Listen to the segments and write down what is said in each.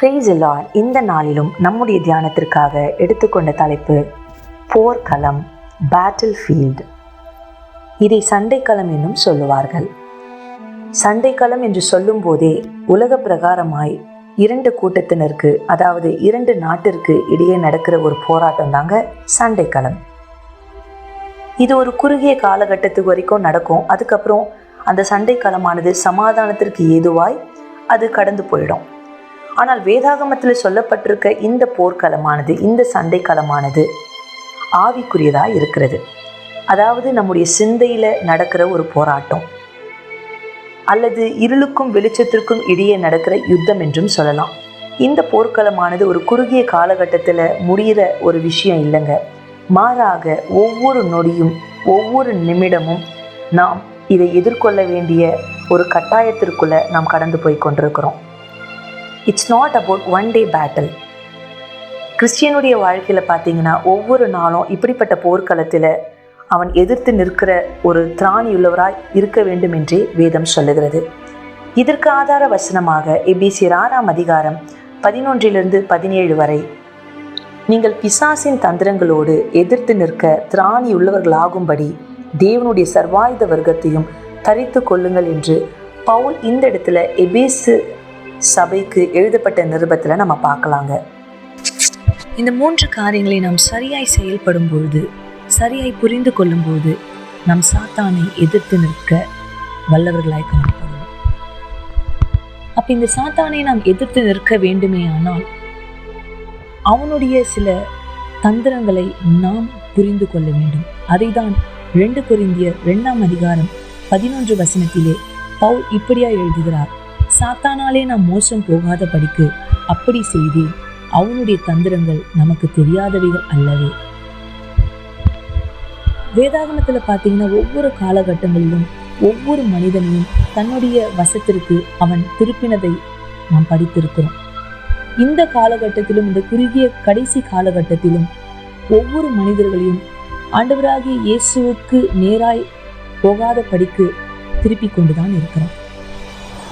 Praise the Lord. இந்த நாளிலும் நம்முடைய தியானத்திற்காக எடுத்துக்கொண்ட தலைப்பு போர்க்களம், பேட்டில் ஃபீல்ட். இதை சண்டைக்களம் என்னும் சொல்லுவார்கள். சண்டைக்களம் என்று சொல்லும் போதே உலக பிரகாரமாய் இரண்டு கூட்டத்தினருக்கு, அதாவது இரண்டு நாட்டிற்கு இடையே நடக்கிற ஒரு போராட்டம் தாங்க சண்டைக்களம். இது ஒரு குறுகிய காலகட்டத்துக்கு வரைக்கும் நடக்கும். அதுக்கப்புறம் அந்த சண்டைக்களமானது சமாதானத்திற்கு ஏதுவாய் அது கடந்து போயிடும். ஆனால் வேதாகமத்தில் சொல்லப்பட்டிருக்க இந்த போர்க்களமானது, இந்த சண்டைக்களமானது ஆவிக்குரியதாக இருக்கிறது. அதாவது நம்முடைய சிந்தையில் நடக்கிற ஒரு போராட்டம், அல்லது இருளுக்கும் வெளிச்சத்திற்கும் இடையே நடக்கிற யுத்தம் என்றும் சொல்லலாம். இந்த போர்க்களமானது ஒரு குறுகிய காலகட்டத்தில் முடிகிற ஒரு விஷயம் இல்லைங்க. மாறாக ஒவ்வொரு நொடியும் ஒவ்வொரு நிமிடமும் நாம் இதை எதிர்கொள்ள வேண்டிய ஒரு கட்டாயத்திற்குள்ளே நாம் கடந்து போய் கொண்டிருக்கிறோம். It's not about one day battle. கிறிஸ்டியனுடைய வாழ்க்கையில் பார்த்தீங்கன்னா ஒவ்வொரு நாளும் இப்படிப்பட்ட போர்க்களத்தில் அவன் எதிர்த்து நிற்கிற ஒரு திராணியுள்ளவராய் இருக்க வேண்டும் என்றே வேதம் சொல்லுகிறது. இதற்கு ஆதார வசனமாக எபேசியர் 6:11-17 வரை, நீங்கள் பிசாசின் தந்திரங்களோடு எதிர்த்து நிற்க திராணியுள்ளவர்களாகும்படி தேவனுடைய சர்வாயுத வர்க்கத்தையும் தரித்து கொள்ளுங்கள் என்று பவுல் இந்த இடத்துல எபேசு சபைக்கு எழுதப்பட்ட நிருபத்தில் நம்ம பார்க்கலாங்க. இந்த 3 காரியங்களை நாம் சரியாய் செயல்படும் பொழுது, சரியாய் புரிந்து கொள்ளும் போது, நாம் சாத்தானை எதிர்த்து நிற்க வல்லவர்களாய் காணப்படுவோம். அப்ப இந்த சாத்தானை நாம் எதிர்த்து நிற்க வேண்டுமே ஆனால் அவனுடைய சில தந்திரங்களை நாம் புரிந்து கொள்ள வேண்டும். அதைதான் 2 கொரிந்தியர் 2:11 பவுல் இப்படியா எழுதுகிறார்: சாத்தானாலே நாம் மோசம் போகாத படிக்கு அப்படி செய்தேன், அவனுடைய தந்திரங்கள் நமக்கு தெரியாதவைகள் அல்லவே. வேதாகமத்தில் பார்த்தீங்கன்னா ஒவ்வொரு காலகட்டங்களிலும் ஒவ்வொரு மனிதனையும் தன்னுடைய வசத்திற்கு அவன் திருப்பினதை நாம் படித்திருக்கிறோம். இந்த காலகட்டத்திலும், இந்த குறுகிய கடைசி காலகட்டத்திலும் ஒவ்வொரு மனிதர்களையும் ஆண்டவராகிய இயேசுவுக்கு நேராய் போகாத படிக்கு திருப்பி கொண்டுதான் இருக்கிறோம்.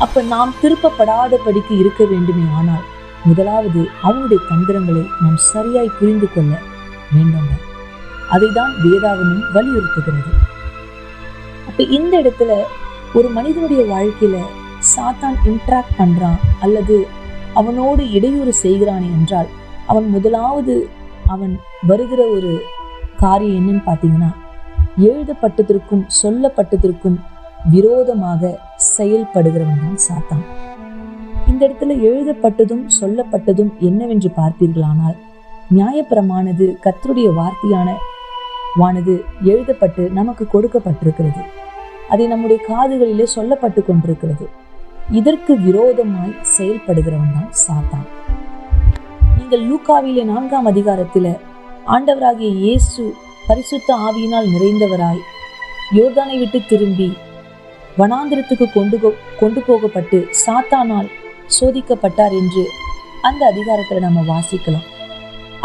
அப்ப நாம் திருப்பப்படாத படிக்கு இருக்க வேண்டுமே ஆனால் முதலாவது அவனுடைய தந்திரங்களை நாம் சரியாய் புரிந்து கொள்ள வேண்டும். அதைதான் வேதாகமும் வலியுறுத்துகிறது. அப்ப இந்த இடத்துல ஒரு மனிதனுடைய வாழ்க்கையில சாத்தான் இன்ட்ராக்ட் பண்றான் அல்லது அவனோடு இடையூறு செய்கிறானே என்றால், அவன் முதலாவது அவன் வருகிற ஒரு காரியம் என்னன்னு பார்த்தீங்கன்னா, எழுதப்பட்டதற்கும் சொல்லப்பட்டதற்கும் விரோதமாக செயல்படுகிறவன் தான் சாத்தான். இந்த இடத்துல எழுதப்பட்டதும் சொல்லப்பட்டதும் என்னவென்று பார்ப்பீர்களானால், நியாயப்பிரமானது கர்த்தருடைய வார்த்தையானது எழுதப்பட்டு நமக்கு கொடுக்கப்பட்டிருக்கிறது. அதை நம்முடைய காதுகளிலே சொல்லப்பட்டு கொண்டிருக்கிறது. இதற்கு விரோதமாய் செயல்படுகிறவன் தான் சாத்தான். நீங்கள் லூக்காவிலே 4 ஆண்டவராகிய இயேசு பரிசுத்த ஆவியினால் நிறைந்தவராய் யோர்தானை விட்டு திரும்பி வனாந்திரத்துக்கு கொண்டு போகப்பட்டு சாத்தானால் சோதிக்கப்பட்டார் என்று அந்த அதிகாரத்தில் நம்ம வாசிக்கலாம்.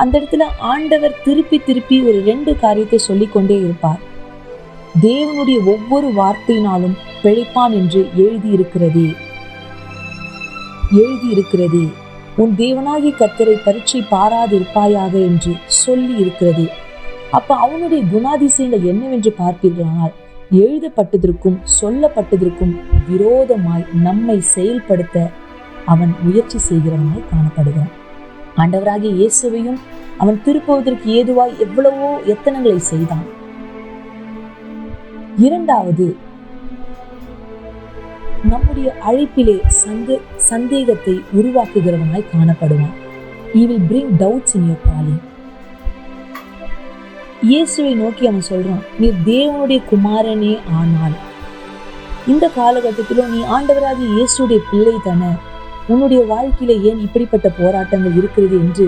அந்த இடத்துல ஆண்டவர் திருப்பி ஒரு 2 காரியத்தை சொல்லிக்கொண்டே இருப்பார். தேவனுடைய ஒவ்வொரு வார்த்தையினாலும் பிழைப்பான் என்று எழுதியிருக்கிறதே, உன் தேவனாகிய கர்த்தரை பரீட்சை பாராதிருப்பாயாக என்று சொல்லி இருக்கிறது. அப்ப அவனுடைய குணாதிசயங்கள் என்னவென்று பார்ப்பீர்களானால், எழுதப்பட்டதற்கும் சொல்லப்பட்டதற்கும் விரோதமாய் நம்மை செயல்படுத்த அவன் முயற்சி செய்கிறவனாய் காணப்படுகிறான். ஆண்டவராகிய இயேசுவையும் அவன் திருப்புவதற்கு ஏதுவாய் எவ்வளவோ எத்தனங்களை செய்தான். 2வது, நம்முடைய அழைப்பிலே சந்தேகத்தை உருவாக்குகிறவனாய் காணப்படுவான். He will bring doubts in your calling. இயேசுவை நோக்கி அவன் சொல்றான், நீ தேவனுடைய குமாரனே ஆனால் இந்த காலகட்டத்திலும் நீ ஆண்டவராகிய இயேசுடைய பிள்ளை தானே, உன்னுடைய வாழ்க்கையில ஏன் இப்படிப்பட்ட போராட்டங்கள் இருக்கிறது என்று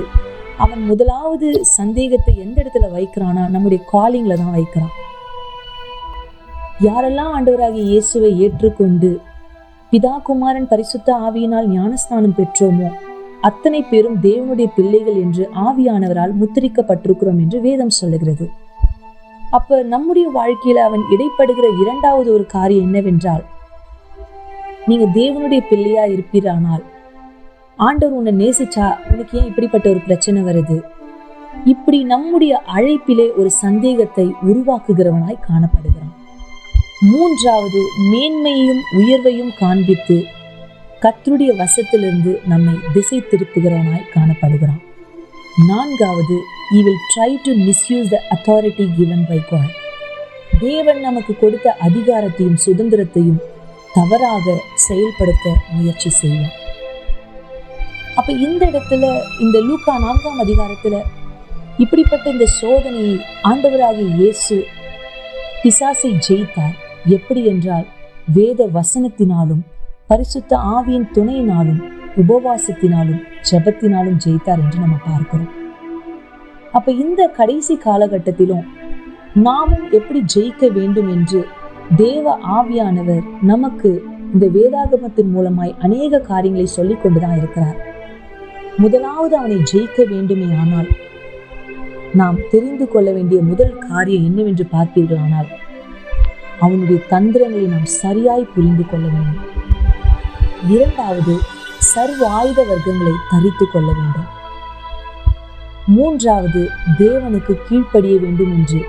அவன் முதலாவது சந்தேகத்தை எந்த இடத்துல வைக்கிறானா, நம்முடைய காலிங்ல தான் வைக்கிறான். யாரெல்லாம் ஆண்டவராகிய இயேசுவை ஏற்றுக்கொண்டு பிதா குமாரன் பரிசுத்த ஆவியினால் ஞானஸ்நானம் பெற்றோமோ அத்தனை பேரும் தேவனுடைய பிள்ளைகள் என்று ஆவியானவரால் முத்திரிக்கப்பட்டிருக்கிறோம் என்று வேதம் சொல்லுகிறது. அப்ப நம்முடைய வாழ்க்கையில அவன் இடைப்படுகிற 2வது ஒரு காரியம் என்னவென்றால், நீங்க தேவனுடைய பிள்ளையா இருப்பீரானால் ஆண்டவர் உன்னை நேசிச்சா உனக்கு ஏன் இப்படிப்பட்ட ஒரு பிரச்சனை வருது? இப்படி நம்முடைய அழைப்பிலே ஒரு சந்தேகத்தை உருவாக்குகிறவனாய் காணப்படுகிறான். மூன்றாவது, மேன்மையையும் உயர்வையும் காண்பித்து கர்த்தருடைய வசத்திலிருந்து நம்மை திசை திருப்புகிறவனாய் காணப்படுகிறான். நான்காவது, he will try to misuse the authority given by God. தேவன் நமக்கு கொடுத்த அதிகாரத்தையும் சுதந்திரத்தையும் தவறாக செயல்படுத்த முயற்சி செய்வான். அப்ப இந்த இடத்துல இந்த லூக்கா 4ஆம் அதிகாரத்துல இப்படிப்பட்ட இந்த சோதனையை ஆண்டவராகிய இயேசு பிசாசை ஜெயித்தார். எப்படி என்றால் வேத வசனத்தினாலும் பரிசுத்த ஆவியின் துணையினாலும் உபவாசத்தினாலும் ஜெபத்தினாலும் ஜெயித்தார் என்று நம்ம பார்க்கிறோம். அப்ப இந்த கடைசி காலகட்டத்திலும் நாமும் எப்படி ஜெயிக்க வேண்டும் என்று தேவ ஆவியானவர் நமக்கு இந்த வேதாகமத்தின் மூலமாய் அநேக காரியங்களை சொல்லிக் கொண்டுதான் இருக்கிறார். முதலாவது அவனை ஜெயிக்க வேண்டுமே ஆனால் நாம் தெரிந்து கொள்ள வேண்டிய முதல் காரியம் என்னவென்று பார்த்தீர்களானால் அவனுடைய தந்திரங்களை நாம் சரியாய் புரிந்து கொள்ள வேண்டும். இரண்டாவது, சர்வ ஆயுத வர்க்கங்களை தரித்து கொள்ள வேண்டும். மூன்றாவது, தேவனுக்கு கீழ்ப்படிய வேண்டும் என்று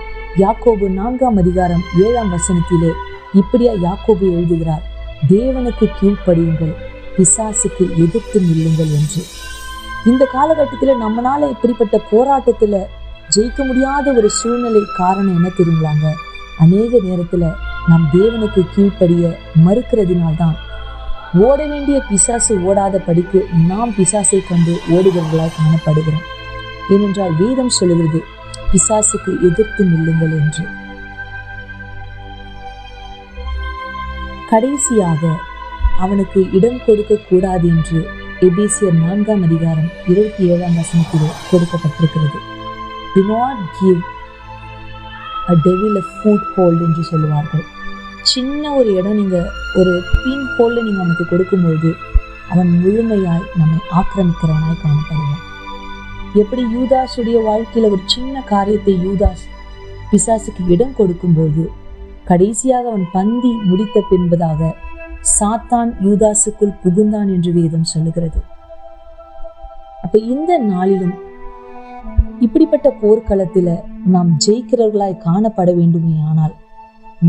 யாக்கோபு 4ஆம் அதிகாரம் 7ஆம் வசனத்திலே இப்படியா யாக்கோபு எழுதுகிறார், தேவனுக்கு கீழ்ப்படியுங்கள், பிசாசுக்கு எதிர்த்து நில்லுங்கள் என்று. இந்த காலகட்டத்தில் நம்மளால இப்படிப்பட்ட போராட்டத்துல ஜெயிக்க முடியாத ஒரு சூழ்நிலை காரணம் என்ன தெரியுங்களாங்க? அநேக நேரத்துல நாம் தேவனுக்கு கீழ்ப்படிய மறுக்கிறதினால்தான் ஓட வேண்டிய பிசாசு ஓடாத படிக்கு நாம் பிசாசை கொண்டு ஓடுகிறவர்களாய் காணப்படுகிறோம். ஏனென்றால் வேதம் சொல்லுகிறது, பிசாசுக்கு எதிர்த்து நில்லுங்கள் என்று. கடைசியாக அவனுக்கு இடம் கொடுக்க கூடாது என்று எபேசியர் 4ஆம் அதிகாரம் 27ஆம் வசனத்திலே கொடுக்கப்பட்டிருக்கிறது. Do not give a devil a foothold என்று சொல்லுவார்கள். சின்ன ஒரு இடம் நீங்கள் ஒரு பின் ஹோல்ல நீங்கள் அவனுக்கு கொடுக்கும்போது அவன் முழுமையாய் நம்மை ஆக்கிரமிக்கிறவனாய் காணப்படுவான். எப்படி யூதாஸுடைய வாழ்க்கையில் ஒரு சின்ன காரியத்தை யூதாஸ் பிசாசுக்கு இடம் கொடுக்கும்போது கடைசியாக அவன் பந்தி முடித்த பின்பதாக சாத்தான் யூதாசுக்குள் புகுந்தான் என்று வேதம் சொல்லுகிறது. அப்ப இந்த நாளிலும் இப்படிப்பட்ட போர்க்களத்தில் நாம் ஜெயிக்கிறவர்களாய் காணப்பட வேண்டுமே ஆனால்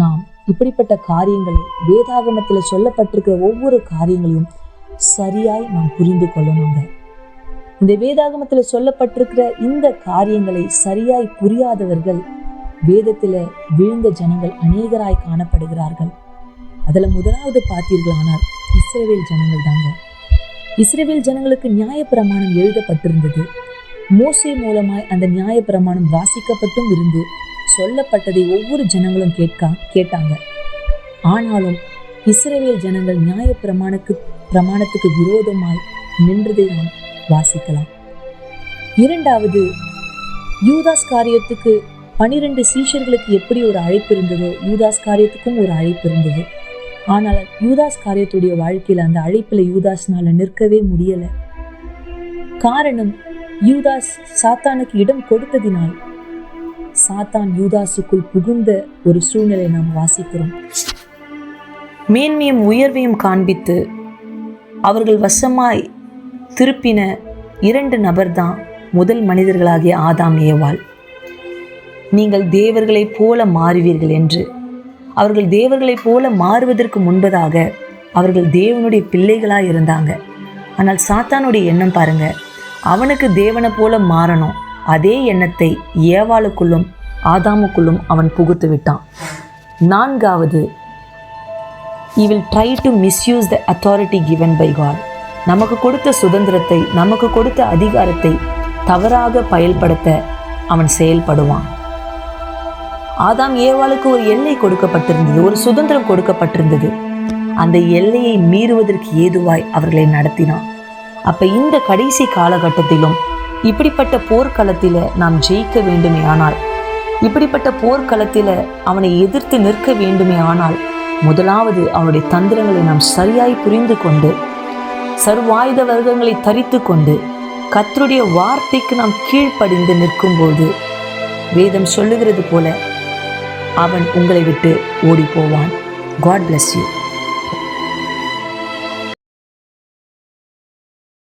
நாம் இப்படிப்பட்ட காரியங்களை வேதாகமத்தில் சொல்லப்பட்டிருக்கிற ஒவ்வொரு காரியங்களையும் சரியாய் நாம் புரிந்து கொள்ளணுங்க. இந்த வேதாகமத்தில் சொல்லப்பட்டிருக்கிற இந்த காரியங்களை சரியாய் புரியாதவர்கள் வேதத்துல விழுந்த ஜனங்கள் அநேகராய் காணப்படுகிறார்கள். அதுல முதலாவது பார்த்தீர்களானால் இஸ்ரவேல் ஜனங்கள் தாங்க. இஸ்ரவேல் ஜனங்களுக்கு நியாயப்பிரமாணம் எழுதப்பட்டிருந்தது. மோசே மூலமாய் அந்த நியாயப்பிரமாணம் வாசிக்கப்பட்டும் இருந்து சொல்லப்பட்டதை ஒவ்வொரு ஜனங்களும் கேட்டாங்க. ஆனாலும் இஸ்ரவேல் ஜனங்கள் பிரமாணத்துக்கு விரோதமாய் நின்றதை நாம் வாசிக்கலாம். இரண்டாவது, யூதாஸ் காரியத்துக்கு 12 சீஷர்களுக்கு எப்படி ஒரு அழைப்பு இருந்ததோ யூதாஸ் காரியத்துக்கும் ஒரு அழைப்பு இருந்தது. ஆனால் யூதாஸ் காரியத்துடைய வாழ்க்கையில அந்த அழைப்புல யூதாஸ்னால நிற்கவே முடியல. காரணம், யூதாஸ் சாத்தானுக்கு இடம் கொடுத்ததினால் சாத்தான் யூதாசுக்குள் புகுந்த ஒரு சூழ்நிலை நாம் வாசிக்கிறோம். மேன்மையும் உயர்வையும் காண்பித்து அவர்கள் வசமாய் திருப்பின 2 நபர்தான் முதல் மனிதர்களாகிய ஆதாம் ஏவாள். நீங்கள் தேவர்களைப் போல மாறுவீர்கள் என்று. அவர்கள் தேவர்களைப் போல மாறுவதற்கு முன்பதாக அவர்கள் தேவனுடைய பிள்ளைகளாக இருந்தாங்க. ஆனால் சாத்தானுடைய எண்ணம் பாருங்க, அவனுக்கு தேவனை போல மாறணும். அதே எண்ணத்தை ஏவாளுக்குள்ளும் ஆதாமுக்குள்ளும் அவன் புகுத்து விட்டான். நான்காவது, he will try to misuse the authority given by God. நமக்கு கொடுத்த சுதந்திரத்தை, நமக்கு கொடுத்த அதிகாரத்தை தவறாக பயன்படுத்த அவன் செயல்படுவான். ஆதாம் ஏவாளுக்கு ஒரு எல்லை கொடுக்கப்பட்டிருந்தது, ஒரு சுதந்திரம் கொடுக்கப்பட்டிருந்தது. அந்த எல்லையை மீறுவதற்கு ஏதுவாய் அவர்களை நடத்தினான். அப்ப இந்த கடைசி காலகட்டத்திலும் இப்படிப்பட்ட போர்க்களத்தில் நாம் ஜெயிக்க வேண்டுமே ஆனால், இப்படிப்பட்ட போர்க்களத்தில் அவனை எதிர்த்து நிற்க வேண்டுமே ஆனால், முதலாவது அவனுடைய தந்திரங்களை நாம் சரியாய் புரிந்து கொண்டு சர்வாயுத வர்க்கங்களை தரித்து கொண்டு கர்த்தருடைய வார்த்தைக்கு நாம் கீழ்ப்படிந்து நிற்கும்போது வேதம் சொல்லுகிறது போல அவன் உங்களை விட்டு ஓடி போவான். God bless you.